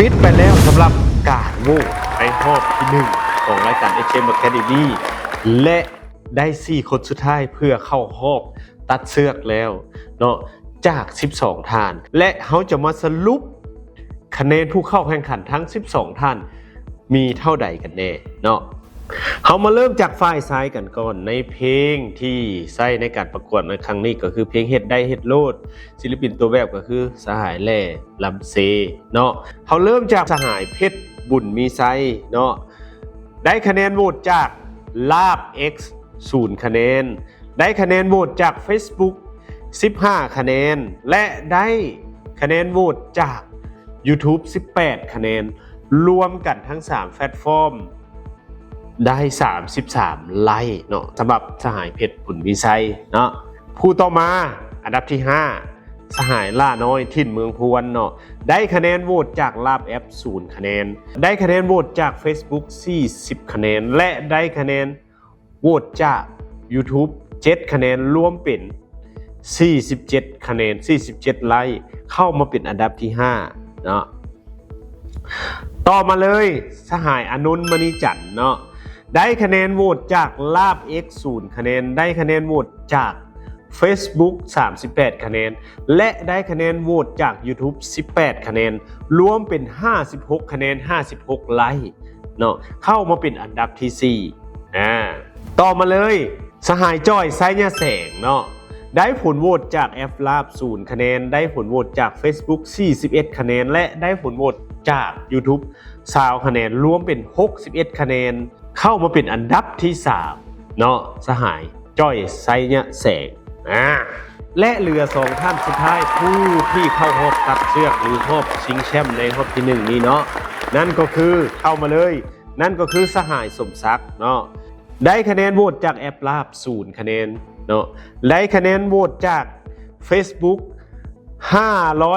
ปิดไปแล้วสำหรับการโหวตในรอบที่1ของรายการ HM Academy และได้4คนสุดท้ายเพื่อเข้ารอบตัดเชือกแล้วเนาะจาก12ท่านและเขาจะมาสรุปคะแนนผู้เข้าแข่งขันทั้ง12ท่านมีเท่าใดกันแน่เนาะเขามาเริ่มจากฝ่ายซ้ายกันก่อนในเพลงที่ใช้ในการประกวดในครั้งนี้ก็คือเพลงเฮ็ดได้เฮ็ดโลดศิลปินตัวแบบก็คือสหายแหล่ลำเซเนาะเขาเริ่มจากสหายเพชรบุญมีไซเนาะได้คะแนนโหวตจากลาบ X 0คะแนนได้คะแนนโหวตจาก Facebook 15คะแนนและได้คะแนนโหวตจาก YouTube 18คะแนนรวมกันทั้ง3แพลตฟอร์มได้33ไลค์เนาะสำหรับสหายเพชรบุญมีไซเนาะผู้ต่อมาอันดับที่5สหายล่าน้อยถิ่นเมืองพวนเนาะได้คะแนนโหวตจากลาบแอป0คะแนนได้คะแนนโหวตจาก Facebook 40คะแนนและได้คะแนนโหวตจาก YouTube 7คะแนนรวมเป็น47คะแนน47ไลค์เข้ามาเป็นอันดับที่5เนาะต่อมาเลยสหายอนุนมณีจันทร์เนาะได้คะแนนโหวตจากลาบ X 0คะแนนได้คะแนนโหวตจาก Facebook 38คะแนนและได้คะแนนโหวตจาก YouTube 18คะแนนรวมเป็น56คะแนน56ไลค์เนาะเข้ามาเป็นอันดับที่4ต่อมาเลยสหายจ้อยไซญาแสงเนาะได้ผลโหวตจากแอปลาบ0คะแนนได้ผลโหวตจาก Facebook 41คะแนนและได้ผลโหวตจาก YouTube 20คะแนนรวมเป็น61คะแนนเข้ามาเป็นอันดับที่3เนาะสหายจ้อยไซญาแสงและเหลือ2ท่านสุดท้ายผู้ที่เข้ารอบตัดเชือกหรือรอบชิงแชมป์ในรอบที่1นี้เนาะนั่นก็คือเข้ามาเลยนั่นก็คือสหายสมศักดิ์เนาะได้คะแนนโหวตจากแอปลาบ0คะแนนเนาะได้คะแนนโหวตจาก Facebook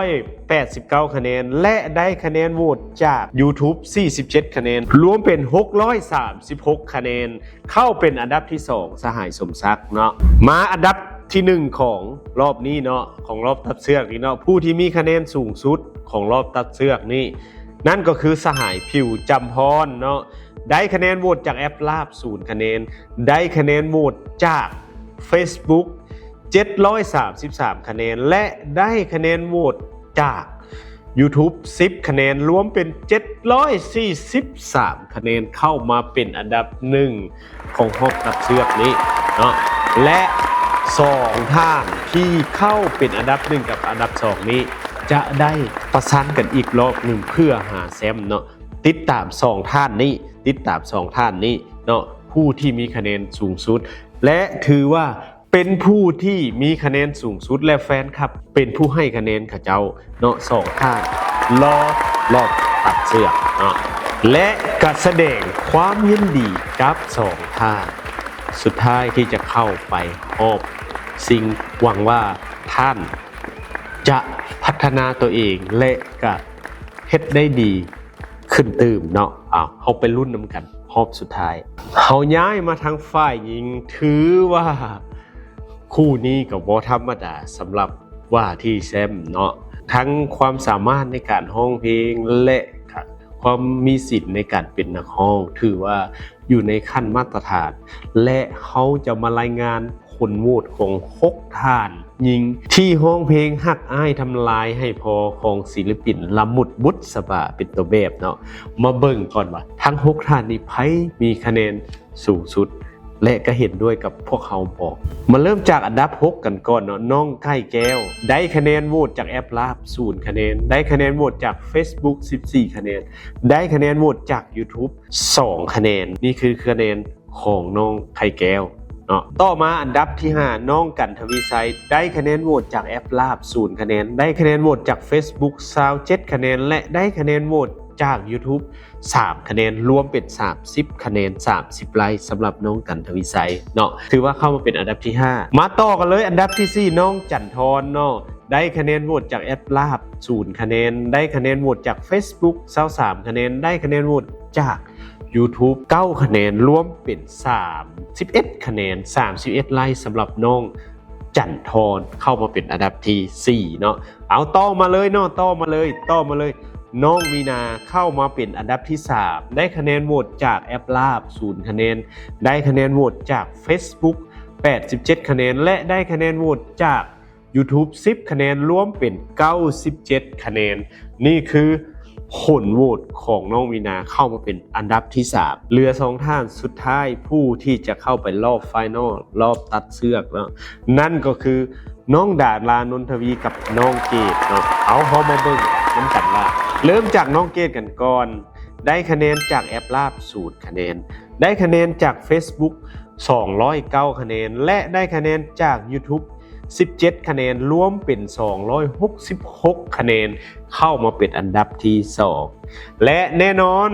589คะแนนและได้คะแนนโหวตจาก YouTube 47คะแนนรวมเป็น636คะแนนเข้าเป็นอันดับที่2สหายสมศักดิ์เนาะมาอันดับที่1ของรอบนี้เนาะของรอบตัดเชือกนี้เนาะผู้ที่มีคะแนนสูงสุดของรอบตัดเชือกนี้นั่นก็คือสหายผิวจำพรเนาะได้คะแนนโหวตจากแอปลาบ0คะแนนได้คะแนนโหวตจาก Facebook 733คะแนนและได้คะแนนโหวตจาก YouTube 10คะแนนรวมเป็น743คะแนนเข้ามาเป็นอันดับ1ของรอบตัดเชือกนี้เนาะและ2ท่านที่เข้าเป็นอันดับ1กับอันดับ2นี้จะได้ประชันกันอีกรอบหนึ่งเพื่อหาแชมป์เนาะติดตาม2ท่านนี้เนาะผู้ที่มีคะแนนสูงสุดและถือว่าเป็นผู้ที่มีคะแนนสูงสุดและแฟนคลับเป็นผู้ให้คะแนนเขาเจ้าเนาะ2ท่านรอบตัดเชือกเนาะและก็แสดงความยินดีกับ2ท่านสุดท้ายที่จะเข้าไปรอบสิ่งหวังว่าท่านจะพัฒนาตัวเองและก็เฮ็ดได้ดีขึ้นตื่มเนาะเขาไปรุ่นน้ำกันรอบสุดท้ายเขาย้ายมาทางฝ่ายหญิงถือว่าคู่นี้ก็บ่ธรรมดาสำหรับว่าที่แชมป์เนาะทั้งความสามารถในการร้องเพลงและความมีสิทธิ์ในการเป็นนักร้องถือว่าอยู่ในขั้นมาตรฐานและเขาจะมารายงานผลโหวตของ6ท่านหญิงที่ร้องเพลงฮักอ้ายทำลายให้พอของศิลปินละมุดบุษบาเป็นตัวแบบเนาะมาเบิ่งก่อนว่าทั้ง6ท่านนี้ไผมีคะแนนสูงสุดและก็เห็นด้วยกับพวกเขาบอกมาเริ่มจากอันดับ6กันก่อนเนาะน้องไก่แก้วได้คะแนนโหวตจากแอปลาบ0คะแนนได้คะแนนโหวตจาก Facebook 14คะแนนได้คะแนนโหวตจาก YouTube 2คะแนนนี่คือคะแนนของน้องไก่แก้วต่อมาอันดับที่5น้องกันทวีไซได้คะแนนโหวตจากแอปลาบ0คะแนนได้คะแนนโหวตจาก Facebook 27คะแนนและได้คะแนนโหวตจาก YouTube 3คะแนนรวมเป็น30คะแนน30ไลค์สำหรับน้องกันทวีไซเนาะถือว่าเข้ามาเป็นอันดับที่5มาต่อกันเลยอันดับที่4น้องจันทรเนาะได้คะแนนโหวตจากแอปลาบ0คะแนนได้คะแนนโหวตจาก Facebook 23คะแนนได้คะแนนโหวตจากYouTube 9คะแนนรวมเป็น31คะแนน31ไลค์สำหรับน้องจันทรเข้ามาเป็นอันดับที่4เนาะเอาต่อมาเลย น้องมีนาเข้ามาเป็นอันดับที่ 3 ได้คะแนนโหวตจากแอปลาบ0คะแนนได้คะแนนโหวตจาก Facebook 87คะแนนและได้คะแนนโหวตจาก YouTube 10คะแนนรวมเป็น97คะแนนนี่คือผลโหวตของน้องมีนาเข้ามาเป็นอันดับที่ 3เหลือ2ท่านสุดท้ายผู้ที่จะเข้าไปรอบไฟนอลรอบตัดเชือกเนาะนั่นก็คือน้องดารานนทวีกับน้องเกดเนาะเอาเฮามาเบิ่งน้ำกันว่าเริ่มจากน้องเกดกันก่อนได้คะแนนจากแอปลาบ0คะแนนได้คะแนนจาก Facebook 209คะแนนและได้คะแนนจาก YouTube 17คะแนนรวมเป็น266คะแนนเข้ามาเป็นอันดับที่2และแน่นอน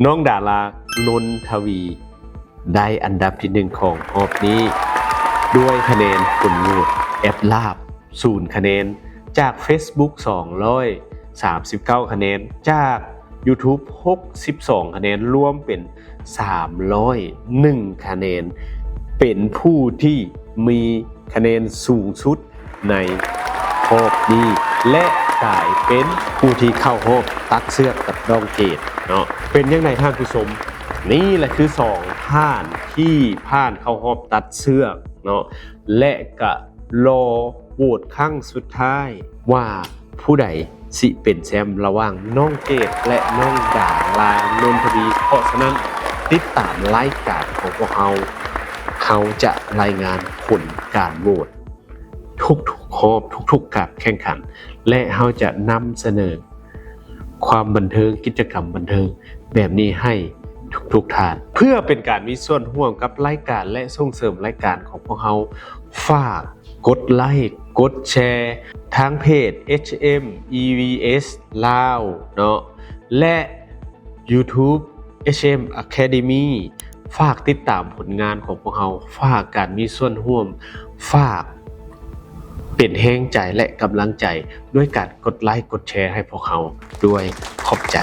น้องดารานนทวีได้อันดับที่1ของรอบนี้ด้วยคะแนนผลโหวตแอปลาบ0คะแนนจาก Facebook 239คะแนนจาก YouTube 62คะแนนรวมเป็น301คะแนนเป็นผู้ที่มีคะแนนสูงสุดในรอบนี้และกลายเป็นผู้ที่เข้ารอบตัดเชือกกับน้องเกดเนาะเป็นยังไงท่านผู้ชมนี่แหละคือ2ท่านที่ผ่านเข้ารอบตัดเชือกเนาะและก็รอโหวตครั้งสุดท้ายว่าผู้ใดสิเป็นแชมป์ระหว่างน้องเกดและน้องดารานนทวีเพราะฉะนั้นติดตามรายการของพวกเขาจะรายงานผลการโหวตทุกๆรอบทุกๆการแข่งขันและเขาจะนำเสนอความบันเทิงกิจกรรมบันเทิงแบบนี้ให้ทุกท่านเพื่อเป็นการมีส่วนร่วมกับรายการและส่งเสริมรายการของพวกเขาฝากกดไลค์กดแชร์ทางเพจ HM EVS ลาวเนาะและ YouTube HM Academy ฝากติดตามผลงานของพวกเขาฝากการมีส่วนร่วมฝากเป็นแรงใจและกำลังใจด้วยการกดไลค์กดแชร์ให้พวกเขาด้วยขอบใจ